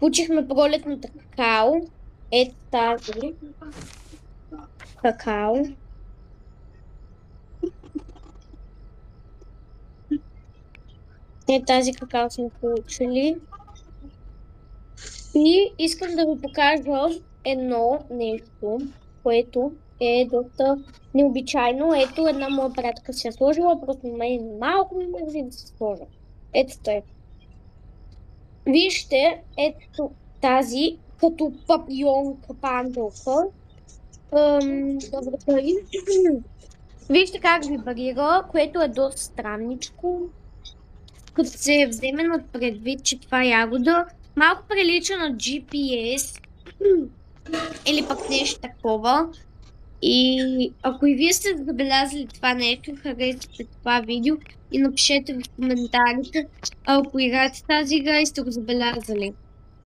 Получихме пролетната какао. Ето тази какао. Ето тази какао сме получили. И искам да ви покажа едно нещо, което е доста необичайно. Ето една моя приятелка си е сложила, просто на мен малко ми мързи да се сложа. Ето тъй. Вижте, ето тази като папионка панделка. Добре, тъй. Вижте как вибрира, което е доста странничко. Като се вземе на предвид, че това ягода малко прилича на GPS или пък нещо такова. И ако и вие сте забелязали това нещо, харесате това видео и напишете в коментарите, ако играете тази игра и сте го забелязали.